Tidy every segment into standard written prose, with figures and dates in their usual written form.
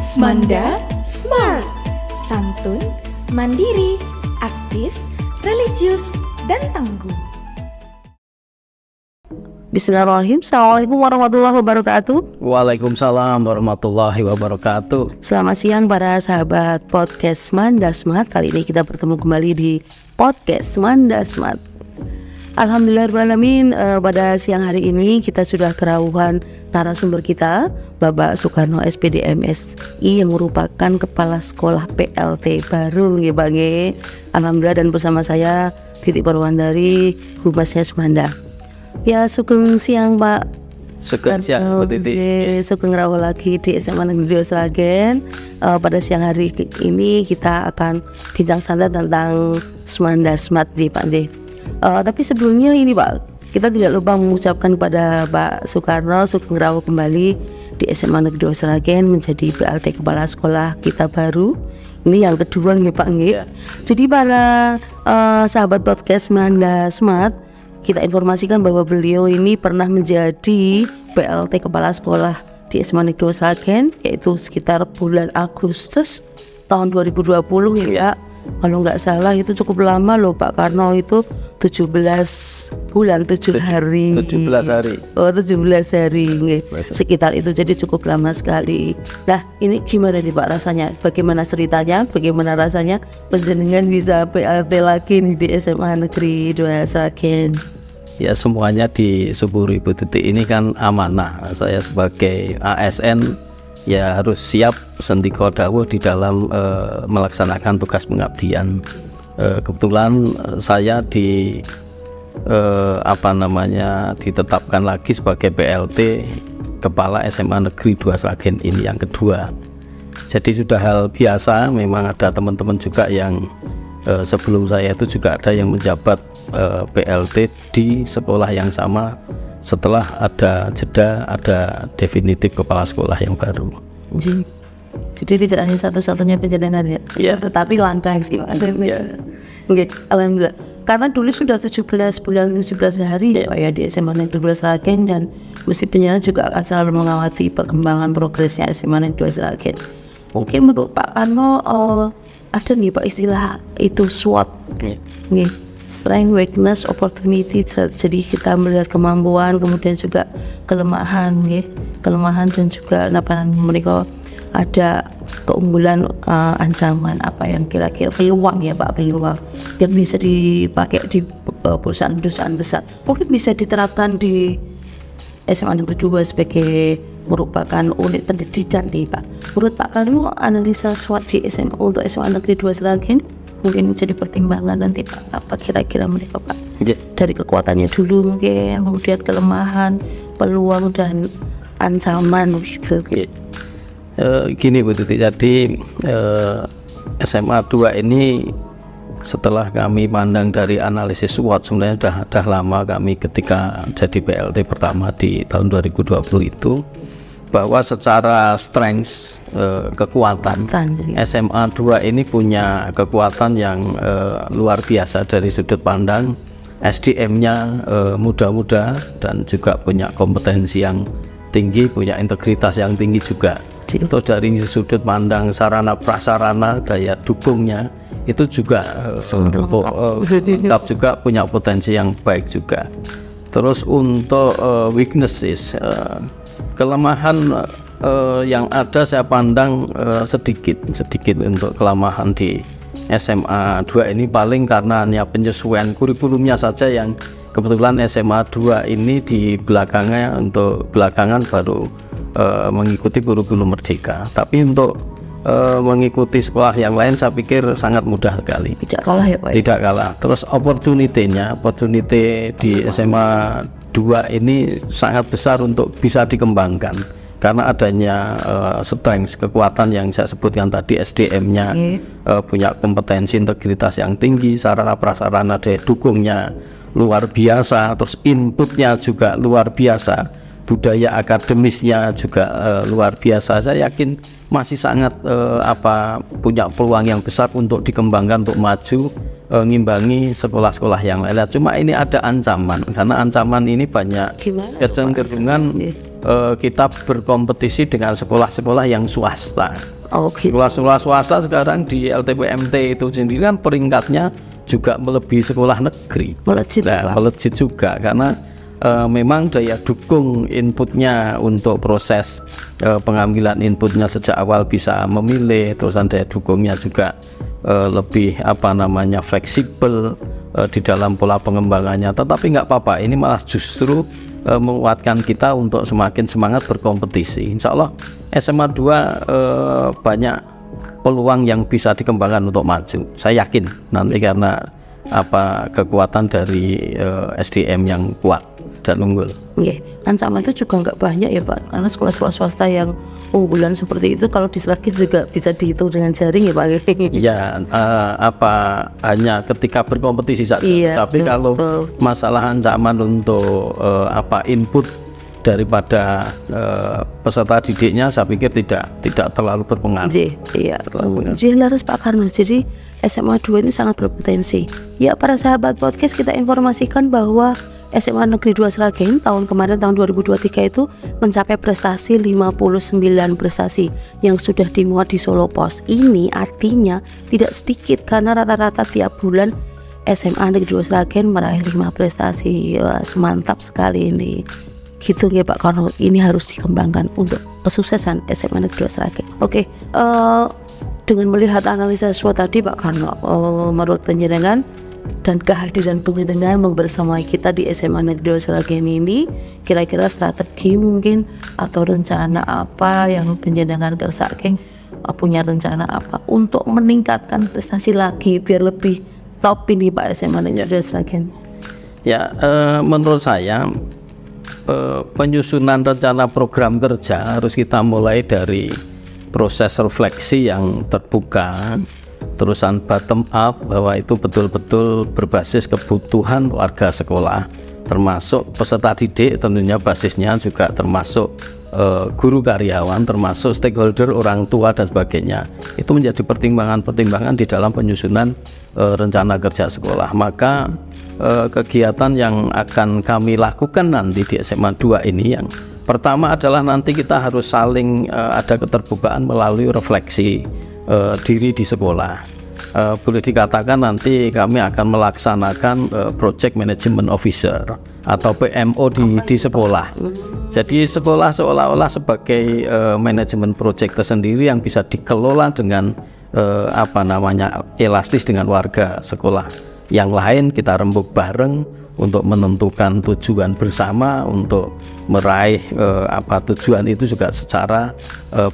Smanda Smart, santun, mandiri, aktif, religius, dan tangguh. Bismillahirrahmanirrahim. Assalamualaikum warahmatullahi wabarakatuh. Waalaikumsalam warahmatullahi wabarakatuh. Selamat siang para sahabat podcast Smanda Smart. Kali ini kita bertemu kembali di podcast Smanda Smart. Alhamdulillahirrahmanirrahim. Pada siang hari ini kita sudah kerawuhan narasumber kita, Bapak Soekarno SPD MSI, yang merupakan Kepala Sekolah PLT baru nggih Pak nggih. Alhamdulillah, dan bersama saya Titi Purwandari, Humasnya Smanda. Ya, sugeng siang Pak. Sugeng siang Bu Titi. Sugeng rawuh lagi di SMA Negeri Sragen. Pada siang hari ini kita akan bincang santai tentang Smanda Smart di Pak J. Tapi sebelumnya ini Pak, kita tidak lupa mengucapkan kepada Pak Soekarno sugeng rawuh kembali di SMA Negeri Sragen menjadi PLT Kepala Sekolah kita baru. Ini yang kedua nih Pak nggih. Jadi para sahabat podcast Smanda Smart, kita informasikan bahwa beliau ini pernah menjadi PLT Kepala Sekolah di SMA Negeri Sragen, yaitu sekitar bulan Agustus tahun 2020 ya. Kalau nggak salah itu cukup lama loh Pak, karena itu 17 bulan 7 hari. 17 hari. Oh, 17 hari sekitar itu, jadi cukup lama sekali. Nah, ini gimana nih Pak rasanya? Bagaimana ceritanya? Bagaimana rasanya penjenengan bisa PLT lagi nih di SMA Negeri 2 Sragen? Ya, semuanya disyukuri Bu Titi. Ini kan amanah. Saya sebagai ASN ya harus siap sendika dawuh di dalam melaksanakan tugas pengabdian. Kebetulan saya ditetapkan lagi sebagai PLT Kepala SMA Negeri 2 Sragen ini yang kedua. Jadi sudah hal biasa. Memang ada teman-teman juga yang sebelum saya itu juga ada yang menjabat PLT di sekolah yang sama. Setelah ada jeda, ada definitif kepala sekolah yang baru. Jadi tidak hanya satu-satunya penjenengan ya? Iya. Tetapi langkah sih. Iya. Oke, alhamdulillah. Karena dulu sudah 17 bulan 17 hari ya di SMA Negeri 2 Sragen, dan mesti penjenengan juga akan selalu mengawasi perkembangan progresnya SMA Negeri 2 Sragen. Mungkin menurut Pak Karno ada nih Pak istilah itu SWOT. Nih, strength, weakness, opportunity. Jadi kita melihat kemampuan, kemudian juga kelemahan, kelemahan dan juga mereka ada keunggulan, ancaman, apa yang kira-kira peluang ya Pak, peluang yang bisa dipakai di perusahaan-perusahaan besar. Mungkin bisa diterapkan di SMA Negeri 2 sebagai merupakan unit pendidikan nih Pak. Menurut Pak Karno, analisa SWOT di SMA untuk SMA Negeri 2 Sragen mungkin jadi pertimbangan nanti Pak, apa kira-kira mereka Pak? Dari kekuatannya dulu mungkin, kemudian kelemahan, peluang dan ancaman gitu. Gini Bu Titi, jadi SMA 2 ini setelah kami pandang dari analisis SWOT, sebenarnya dah lama kami ketika jadi PLT pertama di tahun 2020 itu, bahwa secara strength, kekuatan SMA 2 ini punya kekuatan yang luar biasa dari sudut pandang SDM-nya muda-muda, dan juga punya kompetensi yang tinggi, punya integritas yang tinggi juga. Itu dari sudut pandang sarana prasarana, daya dukungnya itu juga lengkap juga, punya potensi yang baik juga. Terus untuk weaknesses, kelemahan yang ada saya pandang sedikit untuk kelemahan di SMA 2 ini, paling karena hanya penyesuaian kurikulumnya saja yang kebetulan SMA 2 ini di belakangan baru mengikuti kurikulum Merdeka. Tapi untuk mengikuti sekolah yang lain saya pikir sangat mudah sekali. Tidak kalah ya Pak? Tidak kalah. Terus opportunity di SMA 2 ini sangat besar untuk bisa dikembangkan karena adanya strength, kekuatan yang saya sebutkan tadi, SDM-nya punya kompetensi integritas yang tinggi, sarana prasarana daya dukungnya luar biasa, terus inputnya juga luar biasa, budaya akademisnya juga luar biasa. Saya yakin masih sangat punya peluang yang besar untuk dikembangkan, untuk maju ngimbangi sekolah-sekolah yang lain. Cuma ini ada ancaman, karena ancaman ini banyak kecenderungan kita berkompetisi dengan sekolah-sekolah yang swasta. Gitu. Sekolah-sekolah swasta sekarang di LTPMT itu sendiri kan peringkatnya juga melebihi sekolah negeri. Melejit juga karena memang daya dukung inputnya untuk proses pengambilan inputnya sejak awal bisa memilih, terus daya dukungnya juga lebih fleksibel di dalam pola pengembangannya. Tetapi nggak apa-apa, ini malah justru menguatkan kita untuk semakin semangat berkompetisi. Insya Allah SMA 2 banyak peluang yang bisa dikembangkan untuk maju. Saya yakin nanti karena kekuatan dari SDM yang kuat dan unggul. Ancaman itu juga nggak banyak ya Pak, karena sekolah-sekolah swasta yang unggulan seperti itu kalau diselektif juga bisa dihitung dengan jaring ya Pak. Ya, hanya ketika berkompetisi saja. Tapi kalau masalah ancaman untuk input daripada peserta didiknya, saya pikir tidak terlalu berpengaruh. Jelas Pak Karno. Jadi SMA 2 ini sangat berpotensi. Ya, para sahabat podcast, kita informasikan bahwa SMA Negeri 2 Sragen tahun kemarin, tahun 2023 itu mencapai prestasi 59 prestasi yang sudah dimuat di Solo Pos. Ini artinya tidak sedikit karena rata-rata tiap bulan SMA Negeri 2 Sragen meraih 5 prestasi. Mantap sekali ini. Gitu ya Pak Karno, ini harus dikembangkan untuk kesuksesan SMA Negeri 2 Sragen. Dengan melihat analisa SWOT tadi Pak Karno, menurut penjenengan dan kehadiran penjenengan membersamai kita di SMA Negeri 2 Sragen ini, kira-kira strategi mungkin atau rencana apa yang penjenengan kersakan, punya rencana apa untuk meningkatkan prestasi lagi biar lebih top ini Pak SMA Negeri 2 Sragen? Ya, menurut saya penyusunan rencana program kerja harus kita mulai dari proses refleksi yang terbuka, terusan bottom up, bahwa itu betul-betul berbasis kebutuhan warga sekolah, termasuk peserta didik, tentunya basisnya juga termasuk guru karyawan, termasuk stakeholder orang tua dan sebagainya. Itu menjadi pertimbangan-pertimbangan di dalam penyusunan rencana kerja sekolah. Maka kegiatan yang akan kami lakukan nanti di SMA 2 ini, yang pertama adalah nanti kita harus saling ada keterbukaan melalui refleksi diri di sekolah. Boleh dikatakan nanti kami akan melaksanakan Project Management Officer atau PMO di sekolah. Jadi sekolah seolah-olah sebagai manajemen project tersendiri yang bisa dikelola dengan elastis dengan warga sekolah. Yang lain kita rembuk bareng untuk menentukan tujuan bersama, untuk meraih tujuan itu juga secara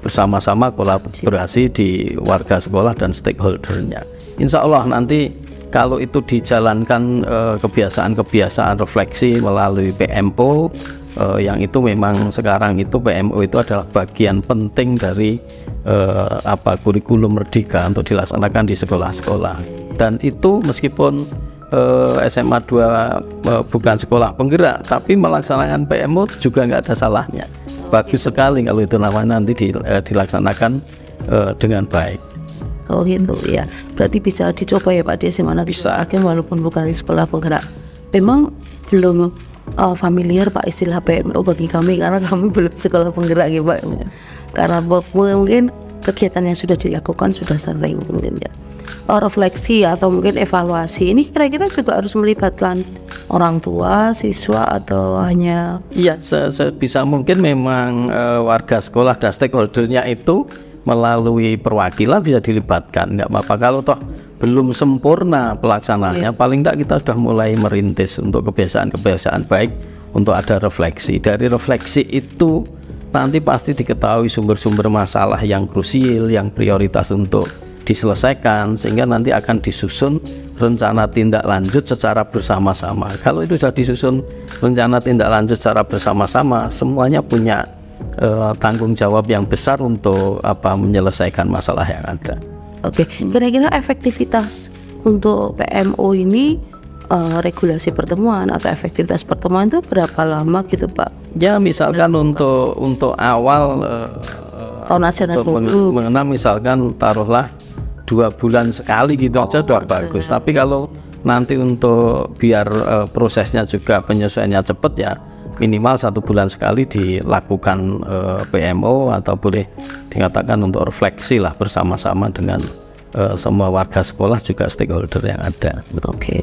bersama-sama kolaborasi di warga sekolah dan stakeholdernya. Insya Allah nanti kalau itu dijalankan kebiasaan-kebiasaan refleksi melalui PMO, yang itu memang sekarang itu PMO itu adalah bagian penting dari kurikulum merdeka untuk dilaksanakan di sekolah-sekolah. Dan itu meskipun SMA 2 bukan sekolah penggerak, tapi melaksanakan PMO juga nggak ada salahnya. Bagus sekali kalau itu namanya nanti dilaksanakan dengan baik. Oh gitu ya, berarti bisa dicoba ya Pak di SMA Negeri Sragen walaupun bukan di sekolah penggerak. Memang belum familiar Pak istilah PMO bagi kami karena kami belum sekolah penggerak ya Pak. Karena mungkin kegiatan yang sudah dilakukan sudah sering mungkin ya. Refleksi atau mungkin evaluasi ini kira-kira juga harus melibatkan orang tua, siswa atau hanya? Iya, sebisa mungkin memang warga sekolah dan stakeholdernya itu melalui perwakilan bisa dilibatkan, nggak apa-apa. Kalau toh belum sempurna pelaksanaannya, paling tidak kita sudah mulai merintis untuk kebiasaan-kebiasaan baik untuk ada refleksi. Dari refleksi itu nanti pasti diketahui sumber-sumber masalah yang krusial, yang prioritas untuk diselesaikan, sehingga nanti akan disusun rencana tindak lanjut secara bersama-sama. Kalau itu sudah disusun rencana tindak lanjut secara bersama-sama, semuanya punya tanggung jawab yang besar untuk menyelesaikan masalah yang ada. Oke, kira-kira efektivitas untuk PMO ini, regulasi pertemuan atau efektivitas pertemuan itu berapa lama gitu Pak? Ya misalkan untuk awal tahun nasional mengenal misalkan taruhlah 2 bulan sekali gitu aja udah bagus. Tapi kalau nanti untuk biar prosesnya juga penyesuaiannya cepat, ya minimal 1 bulan sekali dilakukan PMO, atau boleh dikatakan untuk refleksi lah bersama-sama dengan semua warga sekolah, juga stakeholder yang ada. Oke,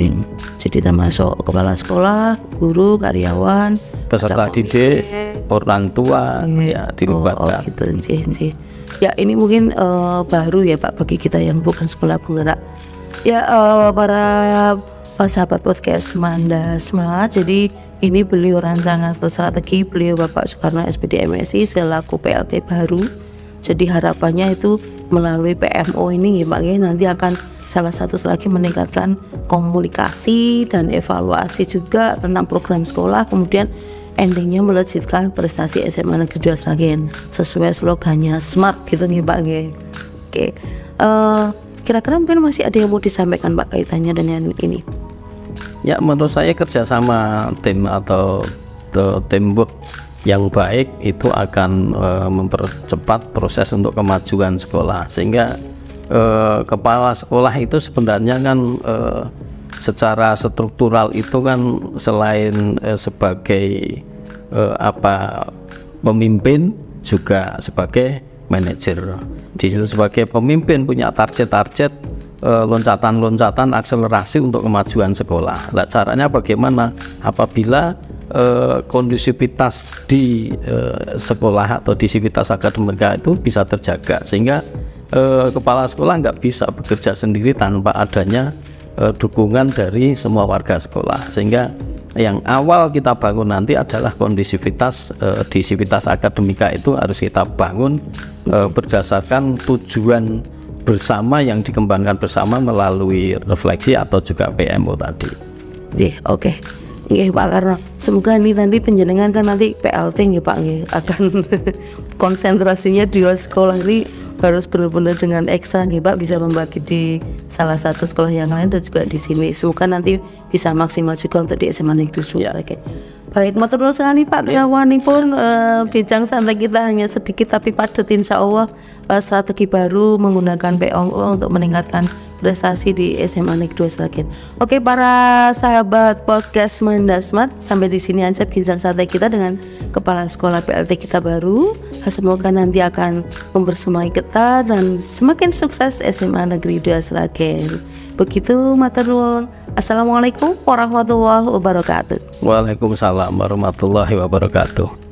jadi termasuk kepala sekolah, guru, karyawan, peserta didik, orang tua, ya dilibatkan. Gitu sih. Ya ini mungkin baru ya Pak bagi kita yang bukan sekolah penggerak. Ya para sahabat podcast Manda Smart, jadi ini beliau rancangan atau strategi beliau Bapak Soekarno SPD MSI selaku PLT baru. Jadi harapannya itu melalui PMO ini ya Pak ya, nanti akan salah satu lagi meningkatkan komunikasi dan evaluasi juga tentang program sekolah, kemudian endingnya melejitkan prestasi SMA Negeri 2 Sragen sesuai slogannya smart gitu nih Pak ya. Oke, kira-kira mungkin masih ada yang mau disampaikan Pak kaitannya dengan ini? Ya, menurut saya kerjasama tim atau teamwork yang baik itu akan mempercepat proses untuk kemajuan sekolah, sehingga kepala sekolah itu sebenarnya kan secara struktural itu kan selain sebagai pemimpin juga sebagai manajer. Di situ sebagai pemimpin punya target-target, loncatan-loncatan akselerasi untuk kemajuan sekolah. Nah, caranya bagaimana? Apabila kondusivitas di sekolah atau di sivitas akademika itu bisa terjaga, sehingga kepala sekolah nggak bisa bekerja sendiri tanpa adanya dukungan dari semua warga sekolah, sehingga yang awal kita bangun nanti adalah kondusivitas di sivitas akademika itu harus kita bangun berdasarkan tujuan bersama yang dikembangkan bersama melalui refleksi atau juga PMO tadi. Oke. Nggih Pak Karno, semoga nih nanti penjenengan kan nanti PLT nggih Pak nggih akan konsentrasinya di sekolah ini harus benar-benar dengan ekstra nggih Pak, bisa membagi di salah satu sekolah yang lain dan juga di sini. Semoga nanti bisa maksimal juga untuk di SMA Negeri 2 Sragen. Baik, matur nuwun sekali Pak Kawanipun, bincang santai kita hanya sedikit tapi padat, insya Allah strategi baru menggunakan PMO untuk meningkatkan prestasi di SMA Negeri 2 Sragen. Oke, para sahabat podcast Manda Smart, sampai di sini aja bincang santai kita dengan kepala sekolah PLT kita baru. Semoga nanti akan membersamai kita dan semakin sukses SMA Negeri 2 Sragen. Begitu, matur nuwun. Assalamualaikum warahmatullahi wabarakatuh. Waalaikumsalam warahmatullahi wabarakatuh.